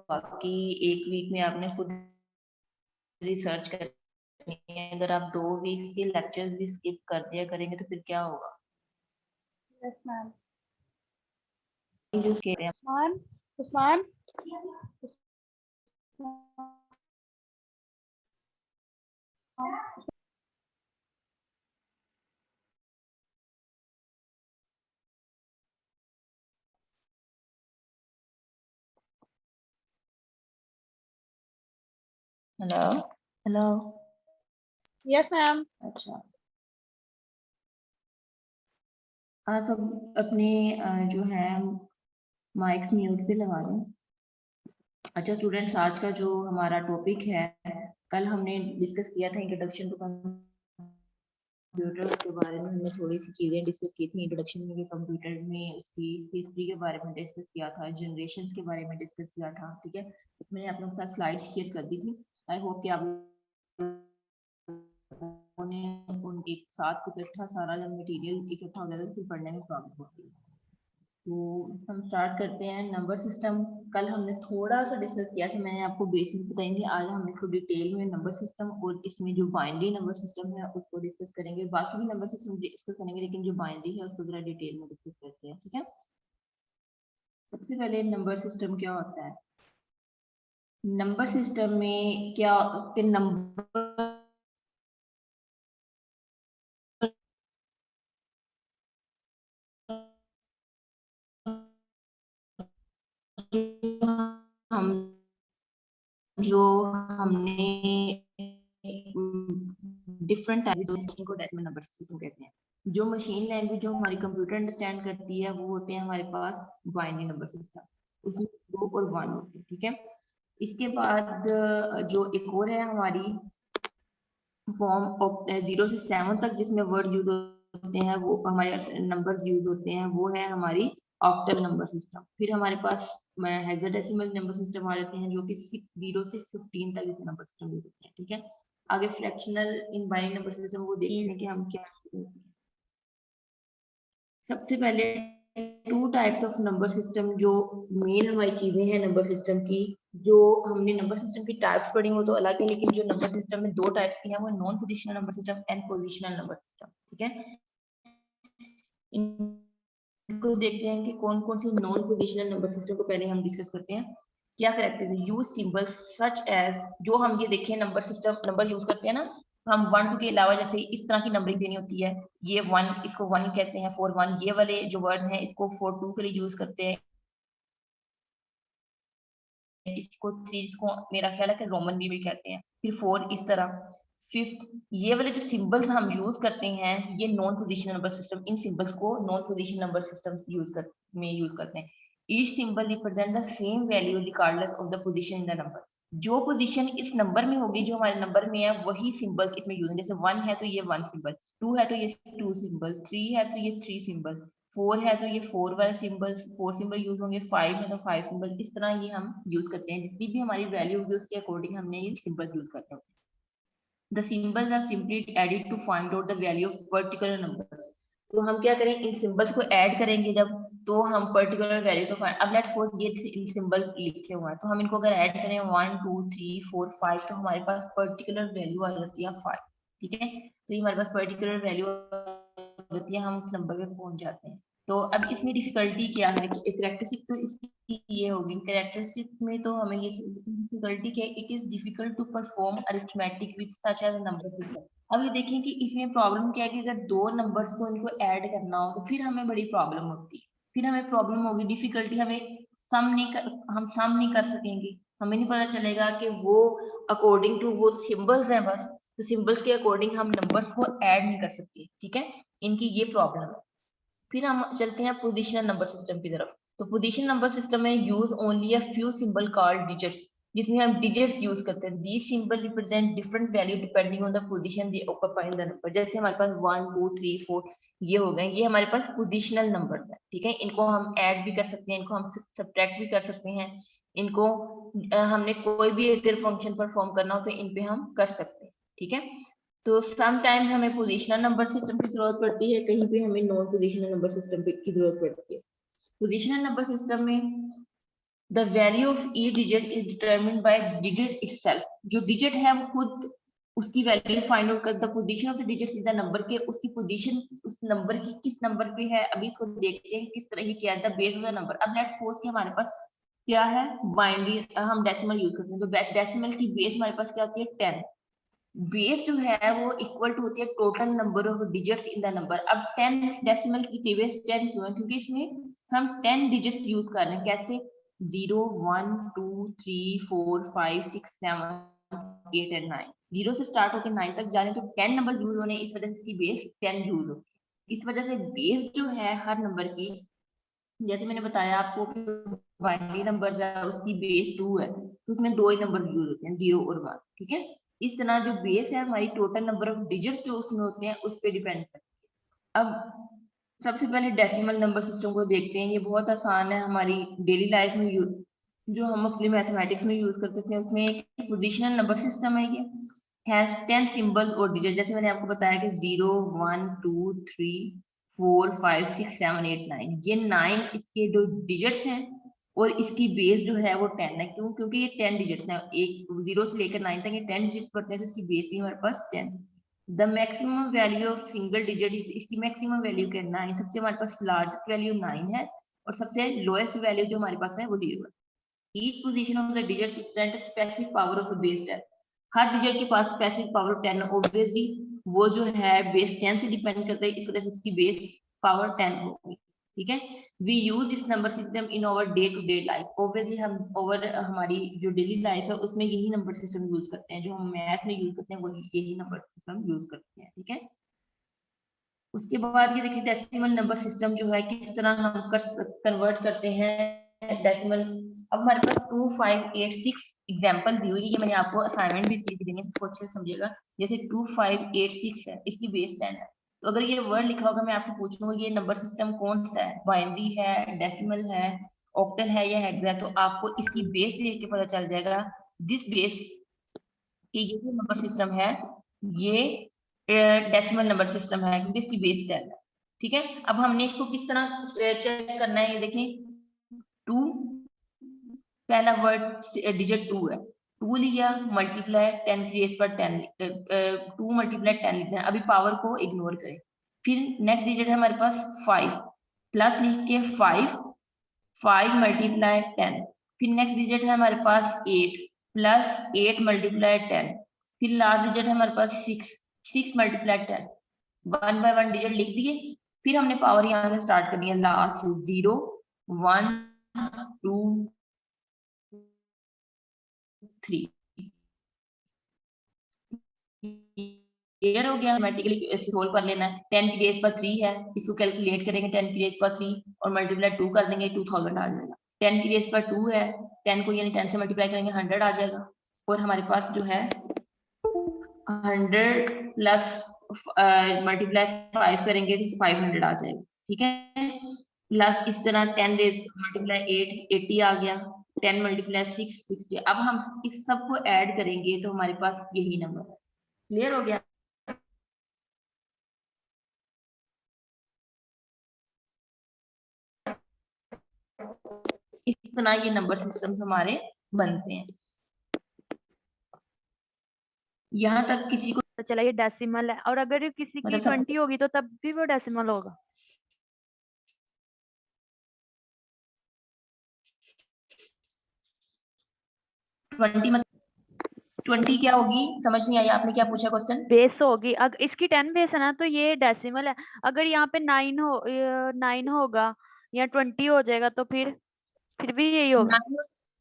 बाकी एक वीक में आपने खुद रिसर्च करनी है। अगर आप 2 वीक्स के लेक्चर्स भी स्किप कर दिया करेंगे तो फिर क्या होगा? Yes ma'am. जो कह रहे हैं Usman Usman hello hello. Yes ma'am. अच्छा, आप सब अपने जो है माइक्स म्यूट पे लगा दें। अच्छा स्टूडेंट्स, आज का जो हमारा टॉपिक है, कल हमने डिस्कस किया था इंट्रोडक्शन टू कंप्यूटर के बारे में। हमने थोड़ी सी चीजें डिस्कस की थी इंट्रोडक्शन में कि कंप्यूटर में उसकी हिस्ट्री के बारे में डिस्कस किया था, जनरेशन के बारे में डिस्कस किया था। ठीक है, मैंने आप लोगों के साथ स्लाइड शेयर कर दी थी। आई होप कि आप लोगों ने उनके साथ इकट्ठा सारा जब मटेरियल इकट्ठा हो जाता है फिर पढ़ने में प्रॉब्लम होती है। तो हम स्टार्ट करते हैं। नंबर सिस्टम कल हमने थोड़ा सा डिस्कस किया था, मैंने आपको बेसिक बताई थी। आज हम इसको डिटेल में नंबर सिस्टम और इसमें जो बाइनरी नंबर सिस्टम है उसको डिस्कस करेंगे। बाकी भी नंबर सिस्टम डिस्कस करेंगे, लेकिन जो बाइनरी है उसको जरा डिटेल में डिस्कस करते हैं। ठीक है, सबसे पहले नंबर सिस्टम क्या होता है? नंबर सिस्टम में क्या के नंबर हम जो हमने डिफरेंट टाइप को डेसिमल नंबर सिस्टम कहते हैं। जो मशीन लैंग्वेज जो हमारी कंप्यूटर अंडरस्टैंड करती है वो होते हैं हमारे पास बाइनरी नंबर सिस्टम, उसमें 2 और 1 होते हैं। ठीक है, इसके बाद जो एक और है हमारी फॉर्म 0 से 7 तक जिसमें वर्ड यूज होते हैं, वो हमारे नंबर्स यूज होते हैं, वो है हमारी ऑक्टल नंबर सिस्टम। फिर हमारे पास हेक्साडेसिमल नंबर सिस्टम आ जाते हैं जो कि 0 से 15 तक इसमें नंबर सिस्टम यूज होते हैं। ठीक है, आगे fractional in binary number system वो देखते हैं कि हम क्या। सबसे पहले 2 टाइप्स ऑफ नंबर सिस्टम जो मेन हमारी चीजें हैं नंबर सिस्टम की, जो हमने नंबर सिस्टम की टाइप्स पढ़ी वो तो अलग है, लेकिन जो नंबर सिस्टम में 2 टाइप्स की है वो non positional number system and positional number system. ठीक है, इनको देखते हैं कि कौन कौन सी नॉन पोजिशनल नंबर सिस्टम को पहले हम डिस्कस करते हैं। क्या characters use symbols such as, जो हम ये देखें नंबर सिस्टम नंबर यूज करते हैं ना, हम 1 2 के अलावा जैसे इस तरह की नंबरिंग देनी होती है, ये 1 इसको 1 कहते हैं, 4 1, ये वाले जो वर्ड हैं इसको 4 2 के लिए यूज करते हैं, इसको 3 इसको मेरा ख्याल है कि रोमन भी कहते हैं, फिर 4 इस तरह। फिफ्थ, ये वाले जो सिंबल्स हम यूज करते हैं ये नॉन पोजिशनल नंबर सिस्टम, इन सिंबल्स को non positional number system use करते हैं। Each symbol represent the same value regardless of the position in the number. जो पोजीशन इस नंबर में होगी, जो हमारे नंबर में है, वही सिंबल इसमें यूज है। जैसे 1 है तो ये 1 सिंबल, 2 है तो ये 2 सिंबल, 3 है तो ये 3 सिंबल, 4 है तो ये 4 वाले सिंबल 4 सिंबल यूज होंगे, 5 है तो 5 सिंबल। इस तरह ये हम यूज करते हैं, जितनी भी हमारी वैल्यू होगी उसके अकॉर्डिंग हमने ये सिंबल यूज करते हैं। The symbols are simply added to find out the value of particular numbers. तो हम क्या करें, इन सिंबल्स को ऐड करेंगे जब, तो हम पर्टिकुलर वैल्यू को फाइंड। अब लेट्स सपोज ये सिंबल लिखे हुए हैं, तो हम इनको अगर ऐड करें 1 2 3 4 5, तो हमारे पास पर्टिकुलर वैल्यू आ जाती है 5। ठीक है, तो ये हमारे पास पर्टिकुलर वैल्यू आ जाती है, हम उस नंबर पे पहुंच जाते हैं। तो अब इसमें डिफिकल्टी क्या है कि कैरेक्टरिस्टिक तो इसकी ये होगी, कैरेक्टरिस्टिक में तो हमें ये डिफिकल्टी क्या है, it is difficult to perform arithmetic with such as number system. अब ये देखिए कि इसमें प्रॉब्लम क्या है कि अगर 2 नंबर्स को इनको ऐड करना हो तो फिर हमें बड़ी प्रॉब्लम होती है, फिर हमें प्रॉब्लम होगी, डिफिकल्टी हमें हम सम नहीं कर सकेंगे, हमें नहीं पता चलेगा कि वो अकॉर्डिंग टू वो सिंबल्स हैं बस, तो सिंबल्स के अकॉर्डिंग हम नंबर्स को ऐड नहीं कर सकते। ठीक है, इनकी ये प्रॉब्लम है। फिर हम चलते हैं पोजिशनल नंबर सिस्टम की तरफ। तो पोजिशनल नंबर सिस्टम में use only a few symbol called digits, जिसमें हम डिजिट्स यूज करते हैं। These symbol represent different value depending on the position they occupy in the number. जैसे हमारे पास 1 2 3 4 ये हो गए, ये हमारे पास पोजिशनल नंबर है। ठीक है, इनको हम ऐड भी कर सकते हैं, इनको हम सब्ट्रैक्ट भी कर सकते हैं, इनको हमने कोई भी अगर फंक्शन परफॉर्म करना हो तो इन पे हम कर सकते हैं। ठीक है, तो समटाइम्स हमें पोजिशनल नंबर सिस्टम की जरूरत पड़ती है, कहीं पे हमें नॉन पोजिशनल नंबर सिस्टम की जरूरत पड़ती है। पोजिशनल नंबर सिस्टम में the value of each digit is determined bye digit itself. जो डिजिट है वो खुद उसकी वैल्यू फाइंड आउट कर, the position of the digit is the number के, उसकी पोजीशन उस नंबर की किस नंबर पे है। अभी इसको देखते हैं किस तरह ही किया है, the base of the number. अब लेट्स सपोज कि हमारे पास क्या है, बाइनरी, हम डेसिमल यूज करते हैं, तो डेसिमल की बेस हमारे पास क्या होती है 10। बेस जो है वो इक्वल टू होती है total number of digits in the number. अब 10 डेसिमल की बेस 10 क्यों है, क्योंकि इसमें हम 10 डिजिट्स यूज कर रहे हैं। कैसे, 0 1 2 3 4 5 6 7 8 एंड 9, 0 से स्टार्ट होकर 9 तक जा रहे हैं, तो 10 नंबर यूज होने, इस वजह से इसकी बेस 10 यूज होती है। इस वजह से बेस जो है हर नंबर की, जैसे मैंने बताया आपको कि बाइनरी नंबर है उसकी बेस 2 है, तो उसमें दो ही नंबर यूज होते हैं, 0 और 1। ठीक है, इस तरह जो बेस है हमारी टोटल नंबर ऑफ डिजिट जो उसमें होते हैं उस पर डिपेंड करती है। अब सबसे पहले डेसिमल नंबर सिस्टम को देखते हैं। ये बहुत आसान है, हमारी डेली लाइफ में जो हम अपने मैथमेटिक्स में यूज कर सकते हैं। उसमें एक पोजिशनल नंबर सिस्टम है, ये हैज 10 सिंबल और डिजिट। जैसे मैंने आपको बताया कि 0 1 2 3 4 5 6 7 8 9, ये 9 इसके जो डिजिट्स हैं और इसकी बेस जो है वो 10 है। क्यों, क्योंकि ये 10 डिजिट्स हैं, एक 0 से लेकर 9 तक ये 10 डिजिट्स पढ़ते हैं, तो इसकी बेस भी हमारे पास 10। The maximum value of single digit, इसकी मैक्सिमम वैल्यू क्या है 9। सबसे हमारे पास लार्जेस्ट वैल्यू 9 है और सबसे लोएस्ट वैल्यू जो हमारे पास है वो 0 है। Each position of the digit represent specific power of base 10। Her digit के पास स्पेसिफिक पावर 10, ऑब्वियसली वो जो है बेस 10 से डिपेंड करता है, इस वजह से इसकी बेस पावर 10 होगी। ठीक है, we use this number system in our day to day life. Obviously हम ओवर हमारी जो डेली लाइफ है उसमें यही नंबर सिस्टम यूज करते हैं, जो हम मैथ में यूज करते हैं वही यही नंबर सिस्टम यूज करते हैं। ठीक है, उसके बाद ये देखिए डेसिमल नंबर सिस्टम जो है किस तरह हम कन्वर्ट करते हैं डेसिमल। अब हमारे पास 2586 एग्जांपल दी हुई है, ये मैंने आपको असाइनमेंट भी इसकी देंगे, इसको अच्छे से समझिएगा। जैसे 2586 है, इसकी बेस 10 है, तो अगर ये वर्ड लिखा होगा मैं आपसे पूछूंगा ये नंबर सिस्टम कौन सा है, बाइनरी है, डेसिमल है, ऑक्टल है या हेक्सा, तो आपको इसकी बेस देख के पता चल जाएगा दिस बेस कि ये जो नंबर सिस्टम है ये डेसिमल नंबर सिस्टम है, क्योंकि इसकी बेस 10 है। ठीक है, अब हमने इसको किस तरह चेक करना है, ये देखें 2, पहला वर्ड डिजिट 2 है, 2 लिया, मल्टीप्लाई 10 की बेस पर 10, 2 मल्टीप्लाई 10 लिखते हैं। अभी पावर को इग्नोर करें। फिर नेक्स्ट डिजिट है हमारे पास 5, प्लस लिख के 5 मल्टीप्लाई 10। फिर नेक्स्ट डिजिट है हमारे पास 8, प्लस 8 मल्टीप्लाई 10। फिर लास्ट डिजिट है हमारे पास 6 मल्टीप्लाई 10। 1 बाय 1 डिजिट लिख दिए, फिर हमने पावर यहाँ से स्टार्ट करनी है, लास्ट 0 1 2 3। क्लियर हो गया, ऑटोमेटिकली सोल्व कर लेना है। 10 की बेस पर 3 है, इसको कैलकुलेट करेंगे 10 की बेस पर 3 और मल्टीप्लाई 2 कर देंगे, 2000 आ जाएगा। 10 की बेस पर 2 है, 10 को यानी 10 से मल्टीप्लाई करेंगे 100 आ जाएगा, और हमारे पास जो है 100 प्लस मल्टीप्लाई 5 करेंगे तो 500 आ जाएगा। ठीक है, प्लस इस तरह 10 रेज मल्टीप्लाई 8 80 आ गया, 10 मल्टीप्लाई 6 60। अब हम इस सब को ऐड करेंगे तो हमारे पास यही नंबर है। क्लियर हो गया। इस तरह ये नंबर सिस्टम्स हमारे बनते हैं। यहाँ तक किसी को तो चला ये डेसिमल है, और अगर किसी की मतलब 20 होगी तो तब भी वो डेसिमल होगा। ट्वेंटी मतलब 20 क्या होगी, समझ नहीं आई, आपने क्या पूछा क्वेश्चन? बेस होगी, अगर इसकी 10 बेस है ना तो ये डेसिमल है। अगर यहाँ पे 9 होगा या 20 हो जाएगा तो फिर भी यही होगा।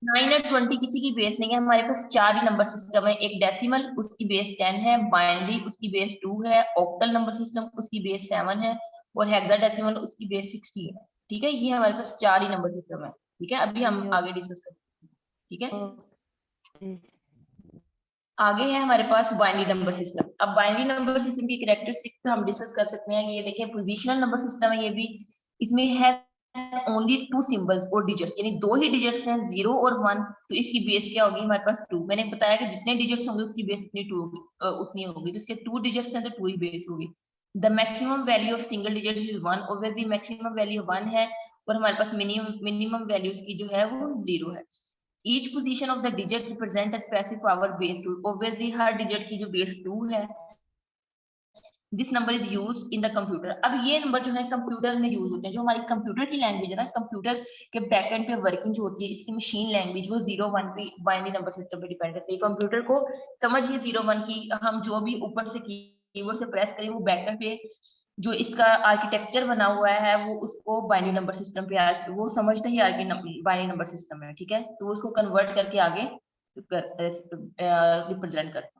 9 और 20 किसी की बेस नहीं है, हमारे पास 4 ही नंबर सिस्टम है। एक डेसिमल, उसकी बेस 10 है, बाइनरी उसकी बेस 2 है, ऑक्टल नंबर सिस्टम उसकी बेस 7 है, और हेक्साडेसिमल उसकी बेस 60 है। ठीक है, ये हमारे पास 4 ही नंबर सिस्टम है। ठीक है, अभी हम आगे डिस्कस करेंगे। ठीक है, आगे है हमारे पास बाइनरी नंबर सिस्टम। अब बाइनरी नंबर सिस्टम की कैरेक्टरिस्टिक हम डिस्कस कर सकते हैं। ये देखिए पोजिशनल नंबर सिस्टम है, ये भी इसमें है ओनली 2 सिंबल्स और डिजिट्स, यानी 2 ही डिजिट्स हैं 0 और 1, तो इसकी बेस क्या होगी हमारे पास 2। मैंने बताया कि जितने डिजिट्स होंगे उसकी बेस उतनी 2 होगी, उतनी होगी, तो इसके 2 डिजिट्स हैं तो 2 ही बेस होगी। The maximum value of single digit is 1, obviously maximum value 1 है और हमारे पास मिनिमम वैल्यूज की जो है वो 0 है। Each position of the digit represent a specific power base 2, obviously her digit की जो बेस 2 है। This number is use in the computer. अब ये नंबर जो है कंप्यूटर में यूज होते हैं, जो हमारी कंप्यूटर की लैंग्वेज है ना, कंप्यूटर के बैकएंड पे वर्किंग जो होती है, इसकी मशीन लैंग्वेज वो 0-1 पे बाइनरी नंबर सिस्टम पे डिपेंड करती है। कंप्यूटर को समझिए 0-1 की, हम जो भी ऊपर से कीबोर्ड से प्रेस करें वो बैकएंड पे जो इसका आर्किटेक्चर बना हुआ है वो उसको बाइनरी नंबर सिस्टम पे वो समझते ही बाइनरी नंबर सिस्टम है, ठीक है। तो वो उसको कन्वर्ट करके आगे रिप्रेजेंट करते हैं।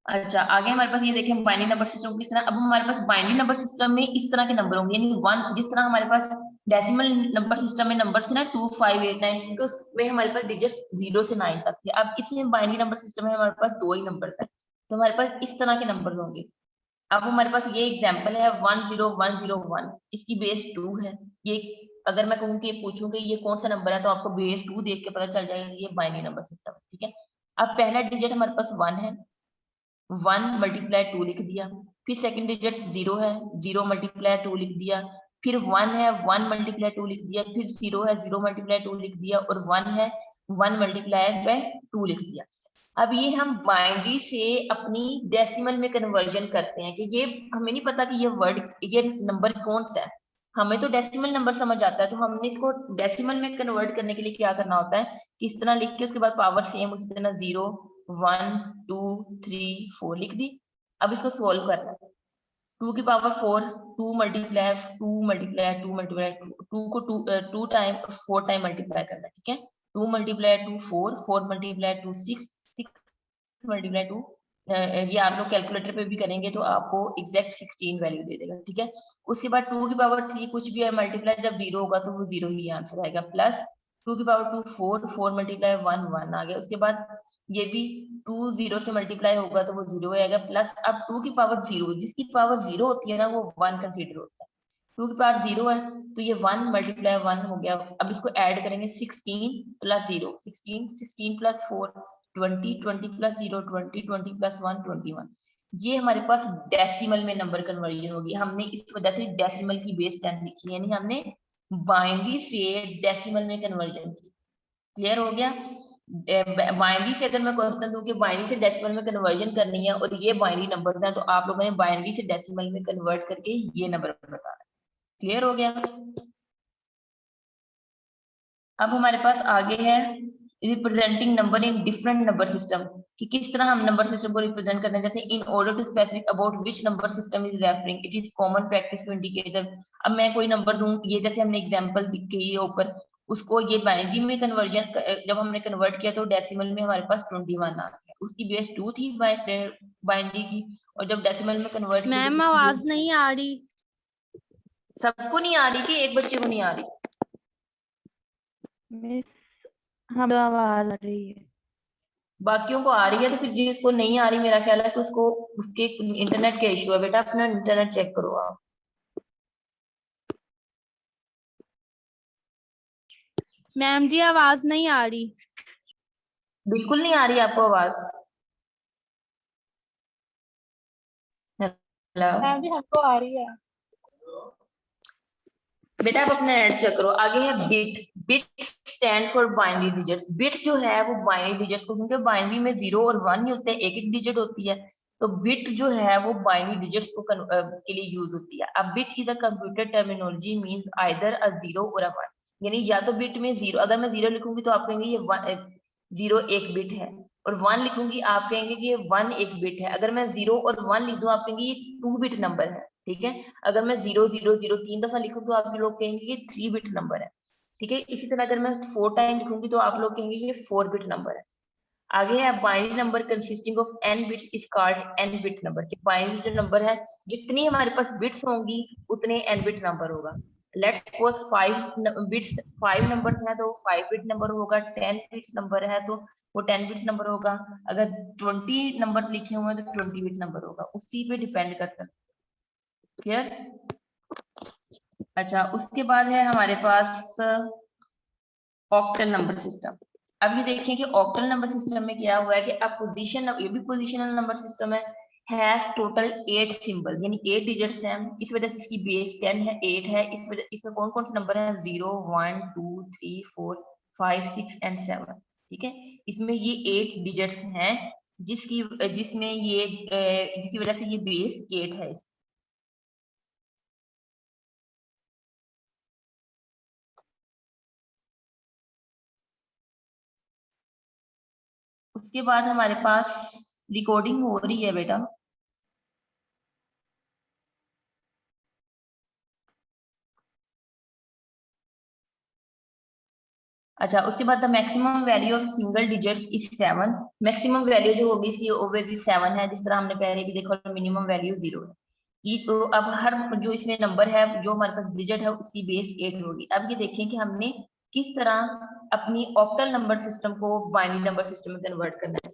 अच्छा, आगे हमारे पास ये देखें बाइनरी नंबर सिस्टम किस तरह। अब हमारे पास बाइनरी नंबर सिस्टम में इस तरह के नंबर होंगे, यानी 1, जिस तरह हमारे पास डेसिमल नंबर सिस्टम में नंबर थे ना 2, 5, 8, 9, तो उसमें हमारे पास डिजिट्स 0 से 9 तक थे। अब इसमें बाइनरी नंबर सिस्टम में हमारे पास 2 ही नंबर थे, तो हमारे पास इस तरह के नंबर होंगे। अब हमारे पास ये एग्जाम्पल है 10101, इसकी बेस 2 है। ये अगर मैं कहूँ कि पूछूं कि ये कौन सा नंबर है, तो आपको बेस 2 देख के पता चल जाएगा कि ये बाइनरी नंबर सिस्टम है, ठीक है। अब पहला डिजिट हमारे पास 1 है, 1 मल्टीप्लाई 2 लिख दिया। फिर सेकंड डिजिट 0 है, 0 मल्टीप्लाई 2 लिख दिया। फिर 1 है, 1 मल्टीप्लाई 2 लिख दिया। फिर 0 है, 0 मल्टीप्लाई 2 लिख दिया। और 1 है, 1 मल्टीप्लाई बाय 2 लिख दिया। अब ये हम बाइनरी से अपनी डेसिमल में कन्वर्जन करते हैं कि ये हमें नहीं पता कि ये नंबर कौन सा है। हमें तो डेसिमल नंबर समझ आता है, तो हमने इसको डेसिमल में कन्वर्ट करने के लिए क्या करना होता है कि इस तरह लिख के उसके बाद पावर सेम उसी तरह 0, 1, 2, 3, 4 लिख दी। अब इसको सोल्व करना है। 2 की पावर 4, 2 मल्टीप्लाई 2 मल्टीप्लाई 2 मल्टीप्लाई 2 को 2 टाइम 4 टाइम मल्टीप्लाई करना है, ठीक है। 2 मल्टीप्लाई 2 4, 4 मल्टीप्लाई 2 6, 6 मल्टीप्लाई 2 ये आप लोग कैलकुलेटर पे भी करेंगे तो आपको एग्जैक्ट 16 वैल्यू दे देगा, ठीक है। उसके बाद 2 की पावर 3 कुछ भी है मल्टीप्लाई जब 0 होगा तो वो 0 ही आंसर आएगा। प्लस 2 की पावर 2 4, 4 मल्टीप्लाई 1 1 आ गया। उसके बाद ये भी 2 0 से मल्टीप्लाई होगा तो वो 0 आएगा। प्लस अब 2 की पावर 0, जिसकी पावर 0 होती है ना वो 1 कंसीडर होता है। 2 की पावर 0 है तो ये 1 मल्टीप्लाई 1 हो गया। अब इसको ऐड करेंगे 16 प्लस 0, 16, 16 प्लस 4 20, 20 प्लस 0 20, 20 प्लस 1 21। ये हमारे पास डेसिमल में नंबर कन्वर्जन होगी। हमने इस वजह से डेसिमल की बेस 10 लिखी, यानी हमने बाइनरी से डेसिमल में कन्वर्जन की। क्लियर हो गया। बाइनरी से अगर मैं क्वेश्चन दूं कि बाइनरी से डेसिमल में कन्वर्जन करनी है और ये बाइनरी नंबर्स हैं, तो आप लोगों ने बाइनरी से डेसिमल में कन्वर्ट करके ये नंबर बताना है। क्लियर हो गया। अब हमारे पास आगे है representing number in different number system, कि किस तरह हम नंबर सिस्टम को रिप्रेजेंट करते हैं। जैसे in order to specific about which number system is referring, it is common practice to indicate. अब मैं कोई नंबर दूं, ये जैसे हमने एग्जांपल की है ऊपर, उसको ये बाइनरी में कन्वर्जन जब हमने कन्वर्ट किया तो डेसिमल में हमारे पास 21 आ गया। उसकी बेस 2 थी बाइनरी की, और जब डेसिमल में कन्वर्ट किया मैम आवाज नहीं आ रही। सबको नहीं आ रही कि एक बच्चे को नहीं आ रही? मिस हमें आवाज आ रही है, बाकियों को आ रही है, तो फिर जिसको नहीं आ रही मेरा ख्याल है कि उसको उसके इंटरनेट का इशू है। बेटा अपना इंटरनेट चेक करो आप। मैम जी आवाज नहीं आ रही। बिल्कुल नहीं आ रही आपको आवाज? हेलो मैम जी हमको आ रही है। बेटा आप अपना नेट चेक करो। आगे है bit. Bit stand for binary digits. Bit जो है वो बाइनरी डिजिट्स को, क्योंकि बाइनरी में 0 और 1 नहीं होते, एक एक डिजिट होती है, तो बिट जो है वो बाइनरी डिजिट्स को के लिए यूज होती है। अब bit is a computer terminology means either a 0 or अ 1, यानी या तो बिट में 0, अगर मैं 0 लिखूंगी तो आप कहेंगे ये 0 एक बिट है, और 1 लिखूंगी आप कहेंगे कि ये 1 एक बिट है। अगर मैं 0 और 1 लिख दूं आप कहेंगे ये 2 बिट नंबर है, ठीक है। अगर मैं 0 0 0 3 दफा लिखूं तो आप लोग कहेंगे ये 3 बिट नंबर है, ठीक है। इसी तरह अगर मैं 4 टाइम लिखूंगी तो आप लोग कहेंगे ये 4 बिट नंबर है। आगे है binary number consisting of n bits is called n bit number, कि बाइनरी जो नंबर है जितनी हमारे पास बिट्स होंगी उतने n बिट नंबर होगा। लेट्स सपोज 5 बिट्स 5 नंबर्स हैं तो 5 बिट नंबर होगा। 10 बिट्स नंबर है तो वो 10 बिट्स नंबर होगा। अगर 20 नंबर लिखे हुए हैं तो 20 बिट नंबर होगा। उसी पे डिपेंड करता है। क्लियर। अच्छा, उसके बाद है हमारे पास ऑक्टल नंबर सिस्टम। अब ये देखें कि ऑक्टल नंबर सिस्टम में क्या हुआ है कि अब पोजीशन, ये भी पोजीशनल नंबर सिस्टम है, हैज टोटल 8 सिंबल, यानी 8 डिजिट्स हैं, इस वजह से इसकी बेस 10 है, 8 है। इस वजह इसमें कौन कौन से नंबर हैं? 0 1 2 3 4 5 6 एंड 7। ठीक है, इसमें ये 8 डिजिट्स हैं जिसमें ये जिसकी वजह से ये बेस 8 है। उसके बाद हमारे पास रिकॉर्डिंग हो रही है बेटा। अच्छा, उसके बाद the maximum value of single digits is 7। Maximum value जो होगी इसकी ऑब्वियसली 7 है, जिस तरह हमने पहले भी देखा, मिनिमम वैल्यू 0 है। ये तो अब हर जो इसमें नंबर है, जो हमारे पास डिजिट है, उसकी बेस 8 होगी। अब ये देखें कि हमने किस तरह अपनी ऑक्टल नंबर सिस्टम को बाइनरी नंबर सिस्टम में कन्वर्ट करना है।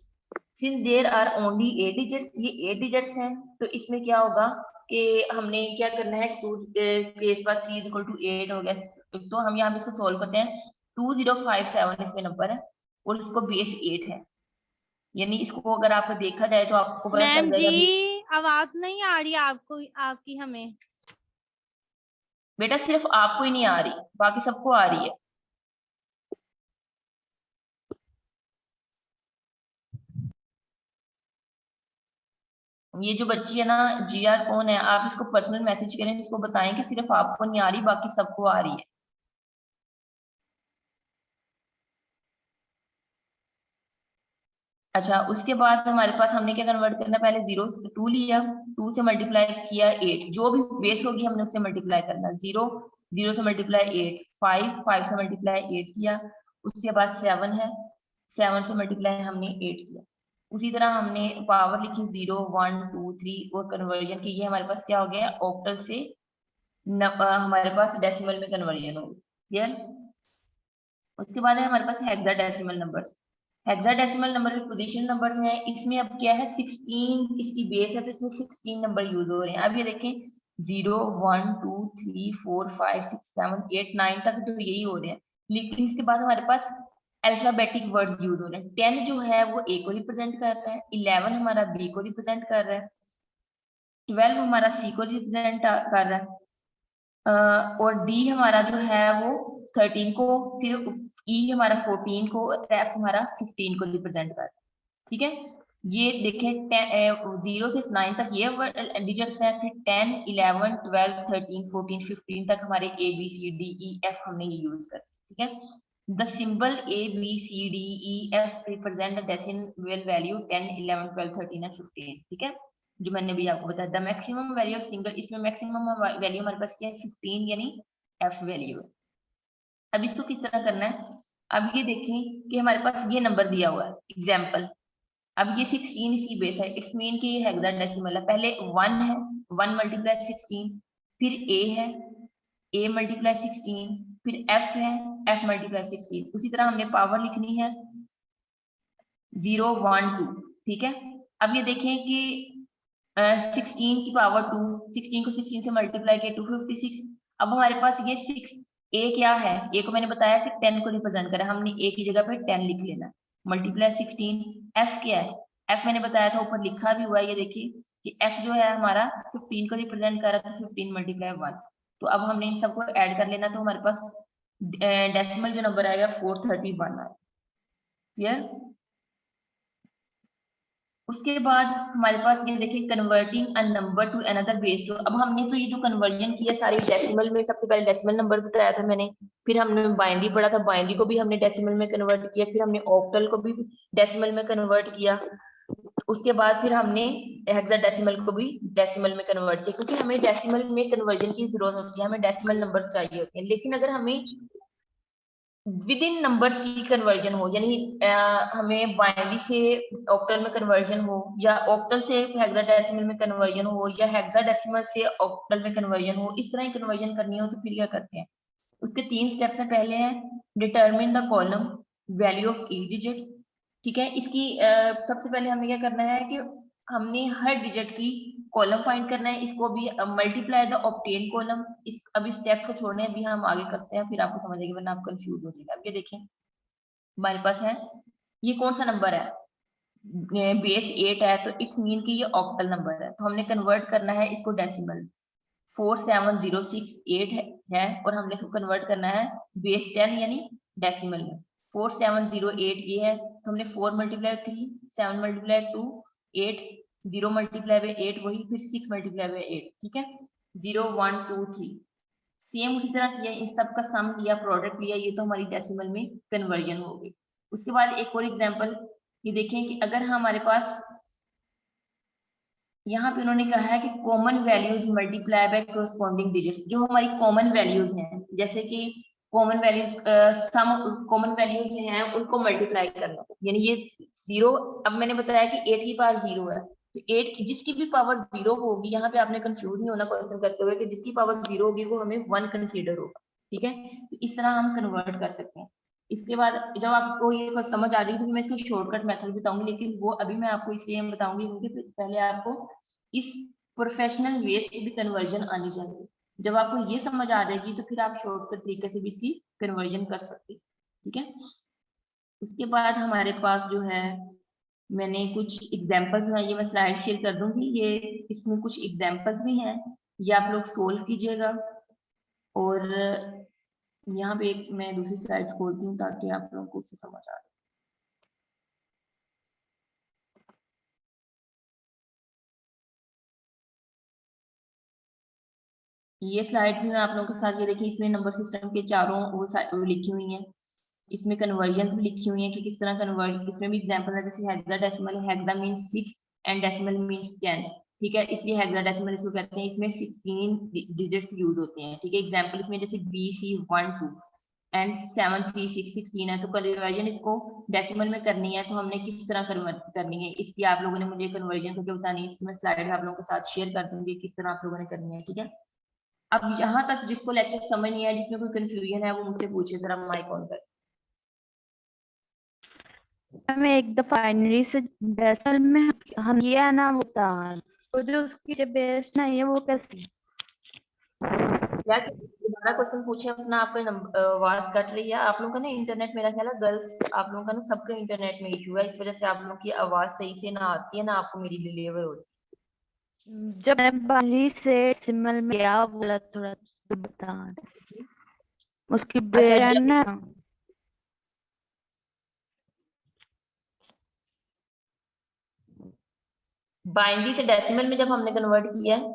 Since there are only 8 digits, ये 8 डिजिट्स हैं, तो इसमें क्या होगा कि हमने क्या करना है, 2 के बाद 3 इक्वल टू 8 हो गया। तो हम यहाँ पे इसको सॉल्व करते हैं। 2057 इसमें नंबर है और इसको बेस 8 है, यानी इसको अगर आपको देखा जाए तो आपको पता चल मैम जाएगा। जी आवाज नहीं आ रही आपको, आपकी हमें। बेटा सिर्फ आपको ही नहीं आ रही, बाकी सबको आ रही है। ये जो बच्ची है ना, जीआर कौन है, आप इसको पर्सनल मैसेज करें, इसको बताएं कि सिर्फ आपको नहीं आ रही, बाकी सबको आ रही है। अच्छा, उसके बाद हमारे पास हमने क्या कन्वर्ट करना है, पहले 0 से 2 लिया, 2 से मल्टीप्लाई किया 8, जो भी बेस होगी हमने उससे मल्टीप्लाई करना। 0 0 से मल्टीप्लाई 8, 5 5 से मल्टीप्लाई 8 किया। उसके बाद 7 है, 7 से मल्टीप्लाई हमने 8 किया। उसी तरह हमने पावर लिखी 0 1 2 3 और कन्वर्जन की। ये हमारे पास क्या हो गया, ऑक्टल से हमारे पास डेसिमल में कन्वर्जन होगी। क्लियर? उसके बाद है हमारे पास हेक्साडेसिमल नंबर्स। हेक्साडेसिमल नंबर में पोजीशन नंबर्स हैं, इसमें अब क्या है, 16 इसकी बेस है, तो इसमें 16 नंबर यूज हो रहे हैं। अब ये देखें 0 1 2 3 4 5 6 7 8 9 तक तो यही हो रहे हैं, लेकिन इसके बाद हमारे पास अल्फाबेटिक वर्ड यूज हो रहे हैं। 10 जो है वो ए को रिप्रेजेंट कर रहा है, 11 हमारा बी को रिप्रेजेंट कर रहा है, 12 हमारा सी को रिप्रेजेंट कर रहा है, और डी हमारा जो है वो 13 को, फिर ई हमारा 14 को, एफ हमारा 15 को रिप्रेजेंट कर रहा है। ठीक है, ये देखें 0 से 9 तक ये डिजिट्स हैं, फिर 10 11 12 13 14 15 तक हमारे A B C D E F हमने ये यूज कर। ठीक है, the symbol A B C D E F represent the decimal value 10 11 12 13 and 15। ठीक है, जो मैंने भी आपको बताया, the maximum value of single, इसमें मैक्सिमम वैल्यू हमारे पास क्या है, 15, यानी एफ वैल्यू है। अब इसको किस तरह करना है, अब ये देखें कि हमारे पास ये नंबर दिया हुआ है एग्जाम्पल। अब ये 16 इसकी बेस है, इट्स मीन कि ये हेक्साडेसिमल है। पहले 1 है, 1 मल्टीप्लाई 16, फिर ए है, ए मल्टीप्लाई 16, फिर एफ है, एफ मल्टीप्लाई 16। उसी तरह हमने पावर लिखनी है 0 1 2। ठीक है, अब ये देखें कि 16 की पावर 2, 16 को 16 से मल्टीप्लाई किया 256। अब हमारे पास ये 6 ए क्या है, ए को मैंने बताया कि 10 को रिप्रेजेंट करा, हमने ए की जगह पे 10 लिख लेना, मल्टीप्लाई 16। एफ क्या है, एफ मैंने बताया था, ऊपर लिखा भी हुआ है, ये देखिए कि एफ जो है हमारा 15 को रिप्रेजेंट कर रहा था, 15 मल्टीप्लाई 1। तो अब हमने इन सबको ऐड कर लेना, तो हमारे पास डेसिमल जो नंबर आएगा 431 आएगा। क्लियर? उसके बाद हमारे पास ये देखिए converting a number two another base. तो अब हमने तो ये जो कन्वर्जन किया सारी डेसिमल में, सबसे पहले डेसिमल नंबर बताया था मैंने, फिर हमने बाइनरी पढ़ा था, बाइनरी को भी हमने डेसिमल में कन्वर्ट किया, फिर हमने ऑक्टल को भी डेसिमल में कन्वर्ट किया, उसके बाद फिर हमने हेक्साडेसिमल को भी डेसिमल में कन्वर्ट किया, क्योंकि हमें डेसिमल में कन्वर्जन की जरूरत होती है, हमें डेसिमल नंबर चाहिए होते हैं। लेकिन अगर हमें विद इन नंबर्स की कन्वर्जन हो, यानी हमें बाइनरी से ऑक्टल में कन्वर्जन हो, या ऑक्टल से हेक्साडेसिमल में कन्वर्जन हो, या हेक्साडेसिमल से ऑक्टल में कन्वर्जन हो, इस तरह ही कन्वर्जन करनी हो, तो फिर क्या करते हैं, उसके 3 स्टेप्स हैं। पहले है determine the column value of each digit. ठीक है, इसकी सबसे पहले हमें क्या करना है कि हमने हर डिजिट की कॉलम फाइंड करना है, इसको भी मल्टीप्लाई द ऑब्टेन कॉलम। इस अभी स्टेप्स को छोड़ने अभी हम आगे करते हैं, फिर आपको समझ आएगी, वरना आप कंफ्यूज हो जाएगा। अब ये देखें हमारे पास है, ये कौन सा नंबर है, बेस 8 है तो इट्स मीन कि ये ऑक्टल नंबर है, तो हमने कन्वर्ट करना है इसको डेसिमल। 47068 है और हमने इसको कन्वर्ट करना है बेस 10 यानी डेसिमल में। 4708 ये है तो हमने 4 मल्टीप्लाई 3, 7 मल्टीप्लाई 2, 8, 0 मल्टीप्लाई बाय 8 वही, फिर 6 मल्टीप्लाई बाय 8, ठीक है। 0 1 2 3 सेम उसी तरह किया, इन सब का सम लिया, प्रोडक्ट लिया, ये तो हमारी डेसिमल में कन्वर्जन हो गई। उसके बाद एक और एग्जांपल ये देखें कि अगर हमारे पास यहाँ पे उन्होंने कहा है कि common values multiply by corresponding digits, जो हमारी कॉमन वैल्यूज हैं, जैसे कि common values some common values हैं उनको मल्टीप्लाई करना, यानी ये 0, अब मैंने बताया कि 8 की पावर 0 है तो 8 जिसकी भी पावर 0 होगी, यहाँ पे आपने कंफ्यूज नहीं होना क्वेश्चन करते हुए कि जिसकी पावर 0 होगी वो हमें 1 कंसीडर होगा, ठीक है। तो इस तरह हम कन्वर्ट कर सकते हैं। इसके बाद जब आपको ये समझ आ जाएगी तो मैं इसका शॉर्टकट मेथड बताऊंगी, लेकिन वो अभी मैं आपको इसलिए बताऊंगी क्योंकि पहले आपको इस प्रोफेशनल वे से भी कन्वर्जन आनी चाहिए। जब आपको ये समझ आ जाएगी तो फिर आप शॉर्टकट तरीके से भी इसकी कन्वर्जन कर सकते हैं, ठीक है। उसके बाद हमारे पास जो है, मैंने कुछ एग्जांपल्स में, ये मैं स्लाइड शेयर कर दूंगी, ये इसमें कुछ एग्जांपल्स भी हैं, ये आप लोग सोल्व कीजिएगा। और यहाँ पे एक मैं दूसरी स्लाइड खोलती हूँ ताकि आप लोगों को उससे समझ आ जाए। ये स्लाइड भी मैं आप लोगों के साथ, ये देखिए इसमें नंबर सिस्टम के चारों वो लिखी हुई हैं, इसमें कन्वर्जन भी लिखी हुई है कि किस तरह कन्वर्ट, इसमें भी एग्जांपल है, जैसे hexadecimal, hexa means 6 and decimal means 10, ठीक है, इसलिए हेक्साडेसिमल इसको कहते हैं, इसमें 16 डिजिट्स यूज होते हैं, ठीक है। एग्जांपल इसमें जैसे BC12 एंड 73616 है, तो कन्वर्जन इसको डेसिमल में करनी है तो हमने किस तरह कन्वर्ट करनी है, इसकी आप लोगों ने मुझे कन्वर्जन करके बतानी है। इसकी मैं स्लाइड आप लोगों के साथ शेयर कर दूंगी किस तरह आप लोगों ने करनी है, ठीक है। अब जहां तक जिसको लेक्चर समझ नहीं आया, जिसमें कोई कंफ्यूजन है, वो मुझसे पूछे, जरा माइक ऑन कर। हमें एक दफा बाइनरी से डेसिमल में हम ये है ना बता, तो जो उसकी जो बेस ना है वो कैसी, क्या दोबारा क्वेश्चन पूछे अपना, आपका आवाज कट रही है, आप लोगों का ना इंटरनेट, मेरा ख्याल है गर्ल्स आप लोगों का ना सबका इंटरनेट में इशू है, इस वजह से आप लोगों की आवाज सही से ना आती है ना आपको मेरी डिलीवर होती जब मैं बाइनरी से डेसिमल में क्या बोला थोड़ा तो बता है। उसकी अच्छा, बेस है जब ना, बाइनरी से डेसिमल में जब हमने कन्वर्ट किया है,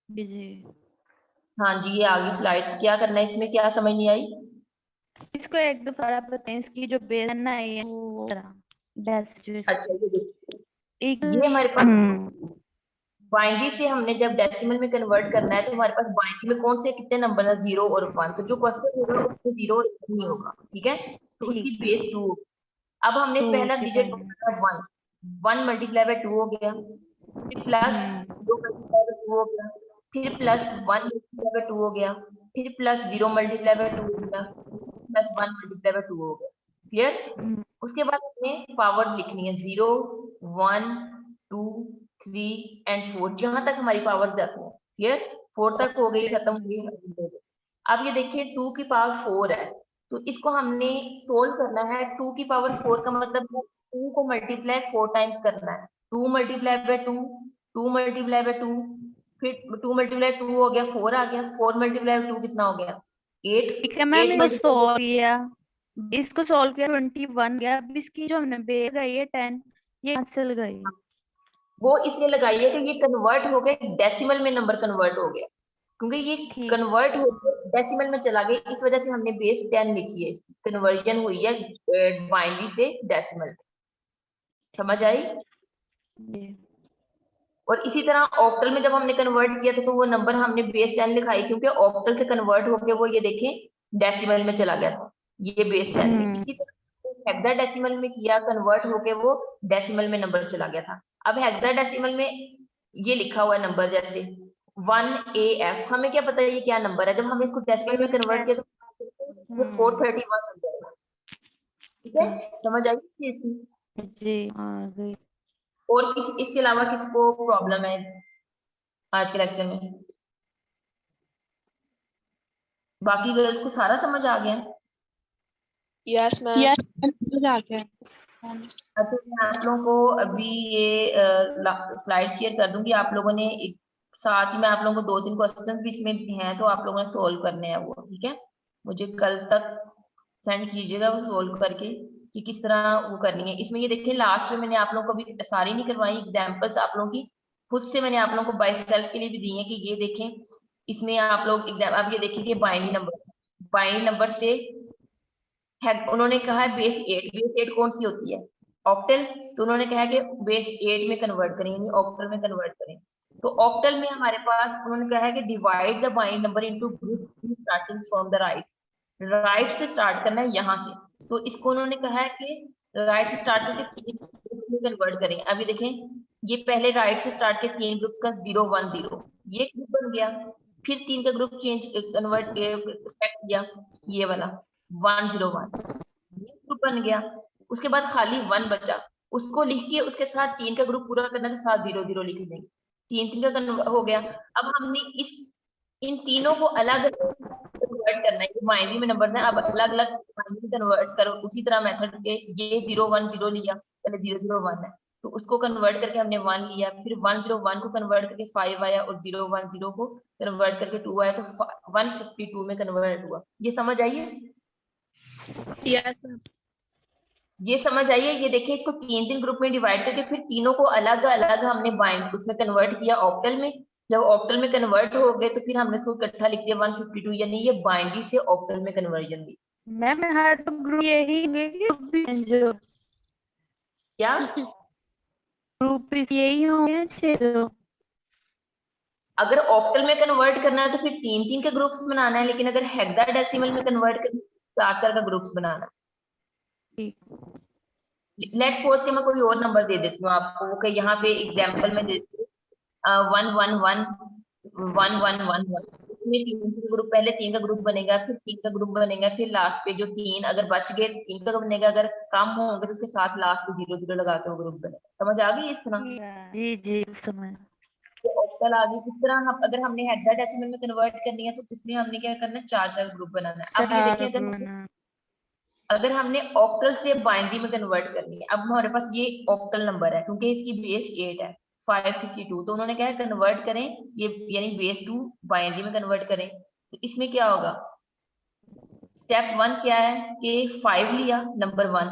जी हाँ जी, ये आगे स्लाइड्स क्या करना है, इसमें क्या समझ नहीं आई। इसको एक दफा बताएं, इसकी जो बेस है ना ये वो डेसिमल अच्छा, ये देखिए, एक ये हमारे पास बाइनरी से हमने जब डेसिमल में कन्वर्ट करना है तो हमारे पास बाइनरी में कौन से कितने नंबर है, 0 और 1, तो जो क्वेश्चन होगा उसमें 0 और 1 नहीं होगा, ठीक है, तो उसकी ठीक है बेस 2 होगी। अब हमने तो पहला के डिजिट बाइनरी 1 मल्टीप्लाई बाय 2 हो गया, फिर प्लस 2 मल्टीप्लाई बाय 2 हो गया, फिर प्लस 1 मल्टीप्लाई बाय 2 हो गया, फिर प्लस 0 मल्टीप्लाई बाय 2 हो गया, प्लस 1 मल्टीप्लाई बाय 2 हो गया, क्लियर। उसके बाद हमें पावर्स लिखनी है, 0 1 2 3 एंड 4, जहां तक हमारी पावर्स जाती है, क्लियर। 4 तक हो गई, खत्म हो गई। अब ये देखिए 2 की पावर 4 है, तो इसको हमने सोल्व करना है। 2 की पावर 4 का मतलब 2 को मल्टीप्लाई 4 टाइम्स करना है, 2 मल्टीप्लाई बाय 2, 2 मल्टीप्लाई बाय 2, फिर 2 मल्टीप्लाई 2 हो गया 4 आ गया, 4 मल्टीप्लाई 2 कितना हो गया 8, ठीक है मैम, 8 इसको मल्टीप्लाई, सॉल्व किया, इसको सॉल्व किया 21 गया, अब इसकी जो हमने बेस गई है 10, ये कैंसिल गई। वो इसलिए लगाई है कि ये कन्वर्ट हो गए डेसिमल में, नंबर कन्वर्ट हो गया, क्योंकि ये ठीक कन्वर्ट होकर डेसिमल में चला गया, इस वजह से हमने बेस 10 लिखी है, कन्वर्जन हुई है बाइनरी से डेसिमल। समझ आई। जी और इसी तरह ऑक्टल में जब हमने कन्वर्ट किया था तो वो नंबर हमने बेस 10 लिखाई, क्योंकि ऑक्टल से कन्वर्ट होकर वो ये देखें डेसिमल में चला गया था, ये बेस 10 में। इसी तरह हेक्साडेसिमल में किया, कन्वर्ट होके वो डेसिमल में नंबर चला गया था। अब हेक्साडेसिमल में ये लिखा हुआ नंबर जैसे 1AF, हमें क्या पता है ये क्या नंबर है, जब हमने इसको डेसिमल में कन्वर्ट किया तो वो 431 बन जाएगा, ठीक है। समझ आई चीज की। जी आ गई। और इसके अलावा किसको प्रॉब्लम है आज के लेक्चर में, बाकी गर्ल्स को सारा समझ आ गया। Yes ma'am. समझ आ गया। अच्छा, मैं आप लोगों को अभी ये स्लाइड शेयर कर दूंगी। आप लोगों ने साथ ही मैं आप लोगों को 2-3 क्वेश्चन भी इसमें हैं तो आप लोगों ने सोल्व करने हैं वो, ठीक है। मुझे कल तक सेंड कीजिएगा वो सोल्व करके कि किस तरह वो करनी है। इसमें ये देखिए लास्ट में मैंने आप लोगों को भी सारी नहीं करवाई, एग्जाम्पल्स आप लोगों की खुद से मैंने आप लोगों को बाय सेल्फ के लिए भी दी है कि ये देखें इसमें आप लोग एग्जाम, आप ये देखिए कि बाइनरी नंबर से उन्होंने कहा है बेस 8 कौन सी होती है, ऑक्टल। तो उन्होंने कहा है कि बेस 8 में कन्वर्ट करें यानी ऑक्टल में कन्वर्ट करें। तो ऑक्टल में हमारे पास उन्होंने कहा है कि divide the binary number into group starting from the right से स्टार्ट करना है यहाँ से। तो इसको उन्होंने कहा है कि राइट से स्टार्ट करके 3 ग्रुप में कन्वर्ट करें। अभी देखें ये पहले राइट से स्टार्ट के 3 ग्रुप का 0 1 0 ये ग्रुप बन गया, फिर 3 का ग्रुप चेंज कन्वर्ट किया ये वाला 1 0 1 ये ग्रुप बन गया। उसके बाद खाली 1 बचा, उसको लिख के उसके साथ 3 का ग्रुप पूरा करना है तो साथ 0 0 लिख देंगे, 3 का हो गया। अब हमने इन तीनों को अलग कन्वर्ट करना है, ये बाइनरी में नंबर है, अब अलग अलग बाइनरी में कन्वर्ट करो उसी तरह मेथड के। ये 0 1 0 लिया, पहले 0 0 1 है तो उसको कन्वर्ट करके हमने 1 लिया, फिर 1 0 1 को कन्वर्ट करके 5 आया और 0 1 0 को कन्वर्ट करके 2 आया तो 152 में कन्वर्ट हुआ। ये समझ आइए? यस ये समझ आइए? ये देखिए इसको 3 ग्रुप में डिवाइड करके फिर तीनों को अलग अलग हमने बाइंड उसमें कन्वर्ट किया ऑक्टल में। जब ऑक्टल में कन्वर्ट हो गए तो फिर हमने इसको इकट्ठा लिख दिया 152, यानी ये बाइनरी से ऑक्टल में कन्वर्जन दी। मैम हर तो ग्रुप यही जो क्या ग्रुप यही होंगे 6 अगर ऑक्टल में कन्वर्ट करना है तो फिर 3 के ग्रुप्स बनाना है, लेकिन अगर हेक्साडेसिमल में कन्वर्ट करना है 4 का ग्रुप्स बनाना है। लेट्स सपोज कि मैं कोई और नंबर दे देती हूँ आपको कि यहाँ पे एग्जांपल में देती हूँ 1 1 1 1 1 1 1। इसमें 3 का ग्रुप, पहले 3 का ग्रुप बनेगा, फिर 3 का ग्रुप बनेगा, फिर लास्ट पे जो 3 अगर बच गए 3 का बनेगा, अगर कम होंगे तो उसके साथ लास्ट पे 0 0 लगा के वो ग्रुप बनेगा। समझ आ गई इस तरह? जी जी समय तो ऑक्टल आ गई। इस तरह हम अगर हमने हेक्साडेसिमल में कन्वर्ट करनी है तो इसमें हमने क्या करना है 4 ग्रुप बनाना है। अब ये देखिए अगर हमने ऑक्टल से बाइनरी में कन्वर्ट करनी है, अब हमारे पास ये ऑक्टल नंबर है क्योंकि इसकी बेस 8 है 562, तो उन्होंने कहा है कन्वर्ट करें ये यानी बेस 2 बाइनरी में कन्वर्ट करें। तो इसमें क्या होगा, स्टेप 1 क्या है कि 5 लिया नंबर 1,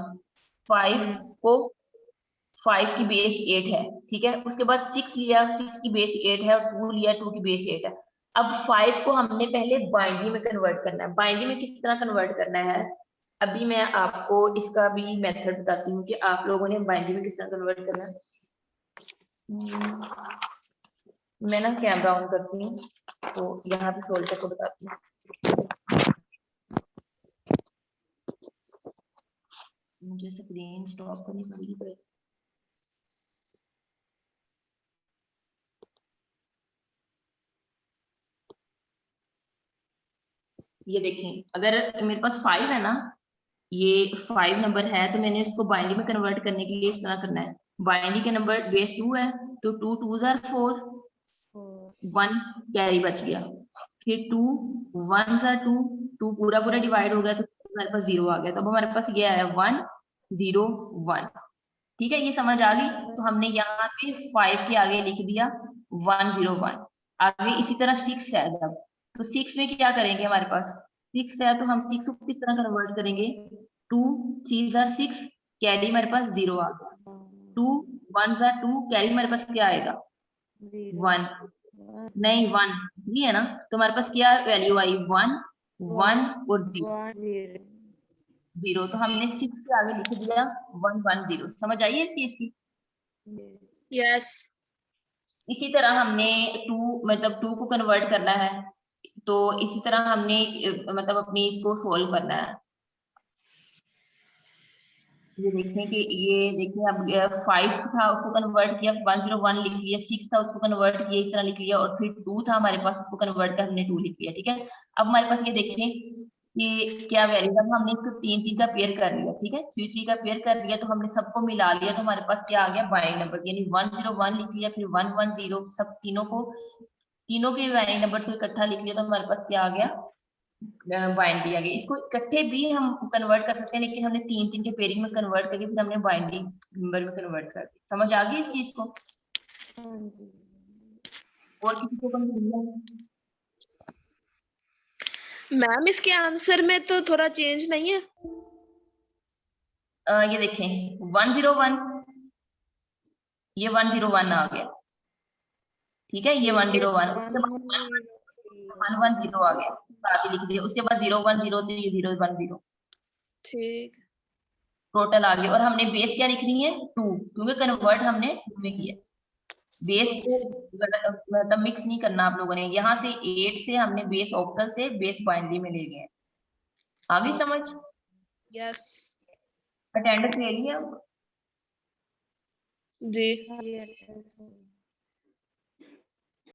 5 को 5 की बेस 8 है, ठीक है। उसके बाद 6 लिया, 6 की बेस 8 है, और 2 लिया, 2 की बेस 8 है। अब 5 को हमने पहले बाइनरी में कन्वर्ट करना है। बाइनरी में किस तरह कन्वर्ट करना है अभी मैं आपको इसका भी मेथड बताती हूँ कि आप लोगों ने बाइनरी में किस तरह कन्वर्ट करना है। मैं ना कैमरा ऑन करती हूँ तो यहाँ पे सोल्व को बताती हूँ। मुझे स्क्रीन स्टॉप करनी पड़ेगी। ये देखें अगर मेरे पास 5 है ना, ये 5 नंबर है तो मैंने इसको बाइनरी में कन्वर्ट करने के लिए इस तरह करना है। बाइनरी के नंबर बेस 2 है तो 2 2s are 4, 1 कैरी बच गया, फिर 2 1s are 2, 2 पूरा पूरा डिवाइड हो गया तो हमारे पास 0 आ गया। तो अब हमारे पास ये आया 1 0 1, ठीक है। ये समझ आ गई? तो हमने यहाँ पे 5 के आगे लिख दिया 1 0 1। आगे इसी तरह 6 है जब, तो 6 में क्या करेंगे, हमारे पास 6 है तो हम 6 को किस तरह कन्वर्ट करेंगे, 2 3s are 6, कैरी हमारे पास 0 आ गया, 2 1s are 2, कैरी हमारे पास क्या आएगा 1, नहीं 1 नहीं है ना, तो हमारे पास क्या वैल्यू आई 1 1 और 0। तो हमने 6 के आगे लिख दिया 1 1 0। समझ आई है इस चीज की? यस इसी तरह हमने 2 मतलब 2 को कन्वर्ट करना है, तो इसी तरह हमने मतलब अपनी इसको सोल्व करना है। ये देखें कि ये देखिए अब 5 था उसको कन्वर्ट किया 1 0 1 लिख लिया, 6 था उसको कन्वर्ट किया इस तरह लिख लिया, और फिर 2 था हमारे पास उसको कन्वर्ट कर हमने 2 लिख लिया, ठीक है। अब हमारे पास ये देखें कि क्या वैल्यू है, हमने इसको 3 3 का पेयर कर लिया, ठीक है, 3 3 का पेयर कर लिया तो हमने सबको मिला लिया तो हमारे पास क्या आ गया बाइनरी नंबर, यानी 1 0 1 लिख लिया, फिर 1 1 0, सब तीनों के बाइनरी नंबर को इकट्ठा लिख लिया तो हमारे पास क्या आ गया बाइनरी आ गई। इसको इकट्ठे भी हम कन्वर्ट कर सकते हैं, लेकिन हमने 3 के पेयरिंग में कन्वर्ट करके फिर हमने बाइनरी नंबर में कन्वर्ट कर दिया। समझ आ गई इस चीज को? और किसी को कंफ्यूजन? मैम इसके आंसर में तो थोड़ा चेंज नहीं है। ये देखें 101, ये 101 आ गया, ठीक है, ये 101, उसके बाद 110 आ गया, साथ ही लिख दिया, उसके बाद 010 तो ये 010 ठीक, टोटल आ गया। और हमने बेस क्या लिख रही है 2, क्योंकि कन्वर्ट हमने 2 में किया। बेस को मतलब मिक्स नहीं करना आप लोगों ने, यहाँ से 8 से हमने बेस ऑक्टल से बेस बाइनरी में ले गए। आगे समझ? यस अटेंडेंस ले लिया जी।